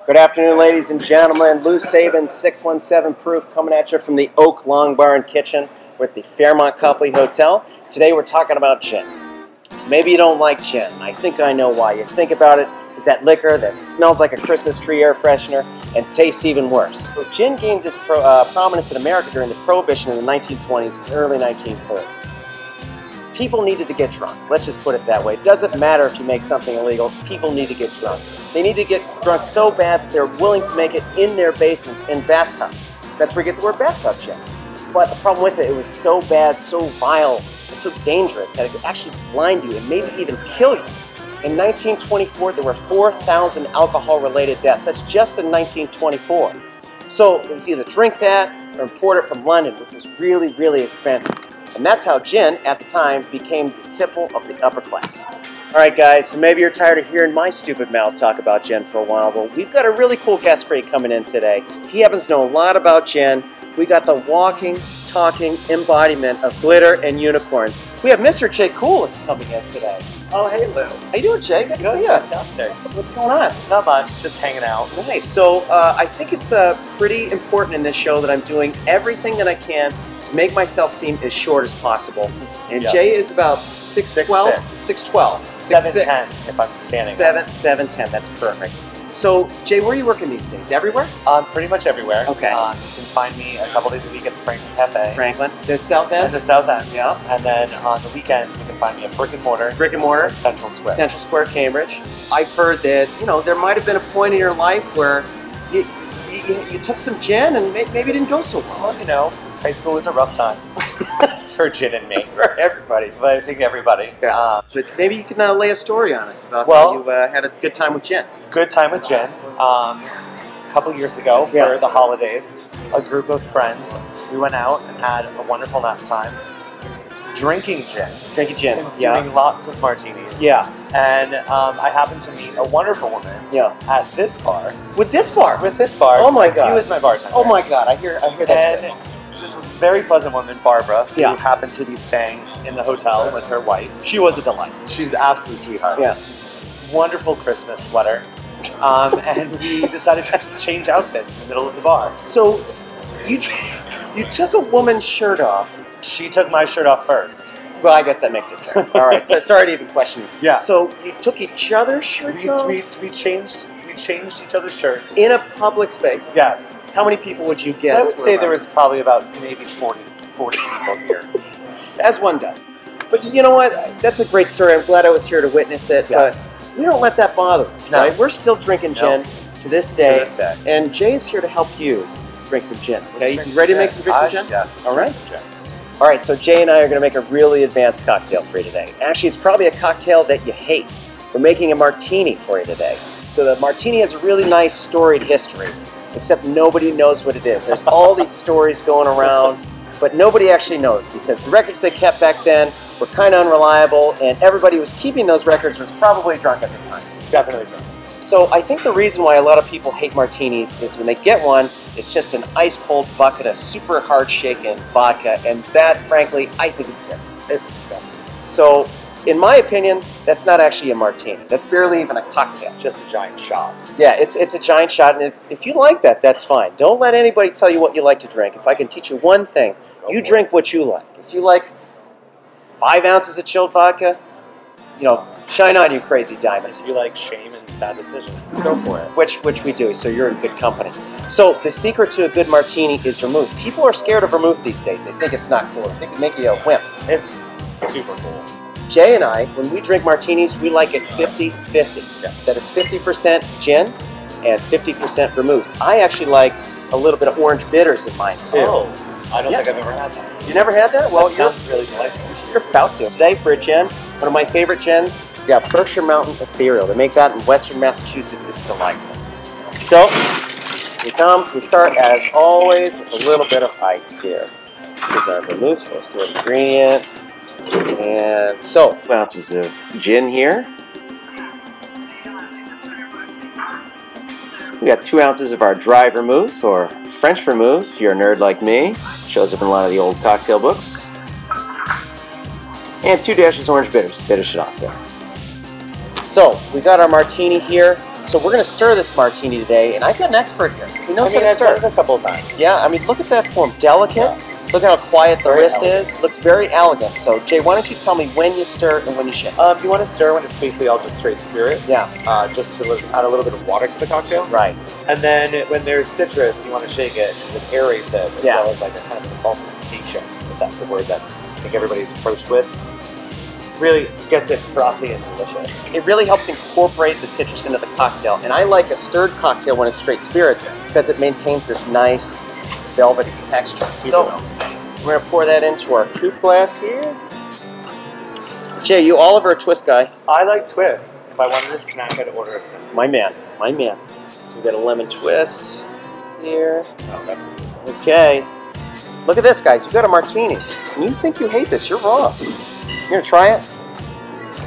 Good afternoon, ladies and gentlemen. Lou Saban, 617 proof, coming at you from the Oak Long Bar and Kitchen with the Fairmont Copley Hotel. Today we're talking about gin. So maybe you don't like gin. I think I know why. You think about it, is that liquor that smells like a Christmas tree air freshener and tastes even worse. So gin gained its prominence in America during the Prohibition in the 1920s and early 1930s. People needed to get drunk. Let's just put it that way. It doesn't matter if you make something illegal. People need to get drunk. They need to get drunk so bad that they're willing to make it in their basements, in bathtubs. That's where you get the word bathtub gin. But the problem with it, it was so bad, so vile, and so dangerous that it could actually blind you and maybe even kill you. In 1924, there were 4,000 alcohol-related deaths. That's just in 1924. So it was either drink that or import it from London, which was really, really expensive. And that's how gin, at the time, became the tipple of the upper class. Alright guys, so maybe you're tired of hearing my stupid mouth talk about gin for a while. Well, we've got a really cool guest for you coming in today. He happens to know a lot about gin. We got the walking, talking embodiment of glitter and unicorns. We have Mr. Jay Cool is coming in today. Oh, hey Lou. How you doing, Jay? Good to see you. Fantastic. What's going on? Not much, just hanging out. Nice. So I think it's pretty important in this show that I'm doing everything that I can to make myself seem as short as possible. And yeah. Jay is about 6'12". 6'12". 7'10" if I'm standing. 7'10". That's perfect. So Jay, where are you working these days? Everywhere? Pretty much everywhere. Okay. You can find me a couple days a week at the Franklin Cafe. Franklin. The South End? At the South End. Yeah. And then on the weekends you can find me at Brick and Mortar. Brick and Mortar. In Central Square. Central Square, Cambridge. I've heard that, you know, there might have been a point in your life where you took some gin and maybe it didn't go so well. Well, you know, high school was a rough time. For gin and me. For everybody. But I think everybody. Yeah. But maybe you can lay a story on us about well, how you had a good time with gin. Good time with gin. A couple years ago, for the holidays, a group of friends, we went out and had a wonderful nap time. Drinking gin. Drinking gin. Consuming lots of martinis. Yeah. And I happened to meet a wonderful woman at this bar. With this bar? With this bar. Oh my God. She was my bartender. Oh my God. I hear that's good. This very pleasant woman, Barbara, who happened to be staying in the hotel with her wife. She was a delight. She's an absolute sweetheart. Yeah. Wonderful Christmas sweater. And we decided to change outfits in the middle of the bar. So you took a woman's shirt off. She took my shirt off first. Well, I guess that makes it fair. All right. So sorry to even question you. Yeah. So you took each other's shirts off? We changed each other's shirts. In a public space? Yes. How many people would you guess? I would say there was probably about maybe 40 people here. As one does. But you know what? That's a great story. I'm glad I was here to witness it. Yes. But we don't let that bother us, right? We're still drinking gin to this day. To this day. And Jay's here to help you drink some gin. Okay, Let's you ready to make some gin? Yes. All right. All right, so Jay and I are going to make a really advanced cocktail for you today. Actually, it's probably a cocktail that you hate. We're making a martini for you today. So the martini has a really nice storied history, except nobody knows what it is. There's all these stories going around, but nobody actually knows because the records they kept back then were kind of unreliable, and everybody who was keeping those records was probably drunk at the time. Definitely drunk. So I think the reason why a lot of people hate martinis is when they get one, it's just an ice-cold bucket of super hard-shaken vodka, and that, frankly, I think is terrible. It's disgusting. So, in my opinion, that's not actually a martini. That's barely even a cocktail. It's just a giant shot. Yeah, it's a giant shot, and if you like that, that's fine. Don't let anybody tell you what you like to drink. If I can teach you one thing, you drink what you like. If you like 5 ounces of chilled vodka, you know, shine on, you crazy diamond. If you like shame and bad decisions, go for it. Which we do, so you're in good company. So the secret to a good martini is vermouth. People are scared of vermouth these days. They think it's not cool. They think it make you a wimp. It's super cool. Jay and I, when we drink martinis, we like it 50-50. Yes. That is 50% gin and 50% vermouth. I actually like a little bit of orange bitters in mine too. Oh, I don't think I've ever had that. You never had that? Well, that sounds really delightful. You're about to. Today for a gin, one of my favorite gins, we got Berkshire Mountain Ethereal. They make that in Western Massachusetts. It's delightful. So, here it comes. We start, as always, with a little bit of ice here. Here's our vermouth, fourth ingredient. And so, 2 ounces of gin here. We got 2 ounces of our dry vermouth, or French vermouth, if you're a nerd like me. Shows up in a lot of the old cocktail books. And 2 dashes orange bitters to finish it off there. So, we got our martini here. So we're going to stir this martini today, and I've got an expert here. He knows how to I've stir. done it a couple of times. Yeah, I mean, look at that form. Delicate. Yeah. Look how quiet the Very wrist elegant. is. Looks very elegant. So, Jay, why don't you tell me when you stir and when you shake? You want to stir when it's basically all just straight spirit. Yeah. Just to add a little bit of water to the cocktail. Right. And then when there's citrus, you want to shake it because it aerates it as Yeah. well as like a kind of an emulsification, if that's the word that I think everybody's approached with. Really gets it frothy and delicious. It really helps incorporate the citrus into the cocktail. And I like a stirred cocktail when it's straight spirits because it maintains this nice velvety texture. So, we're going to pour that into our coupe glass here. Jay, you Oliver or twist guy? I like twist. If I wanted a snack, I'd order a snack. My man, my man. So we got a lemon twist here. Oh, that's beautiful. Okay. Look at this, guys. You've got a martini. And you think you hate this. You're wrong. You're going to try it?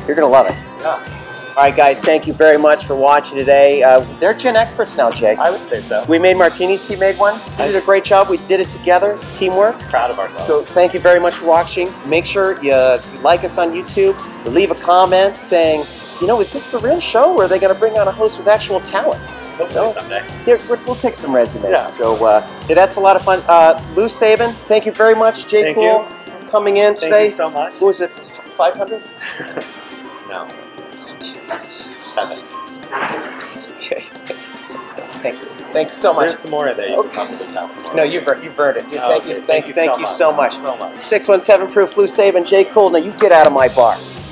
You're going to love it. Yeah. All right, guys. Thank you very much for watching today. They're gin experts now, Jay. I would say so. We made martinis. He made one. We did a great job. We did it together. It's teamwork. Proud of ourselves. So thank you very much for watching. Make sure you like us on YouTube. You leave a comment saying, you know, is this the real show or are they going to bring on a host with actual talent? Hopefully someday. Yeah, we'll take some resumes. Yeah. So yeah, that's a lot of fun. Lou Saban, thank you very much. Jay Thank Poole coming in today. Thank you so much. What was it, 500? No. 7. Okay. Thank you. Thanks so much. There's some more of that. You can probably tell some more. No, you've earned it. Oh, Thank you so much. So much. 617 proof, Lou Saban, Jay Poole. Now you get out of my bar.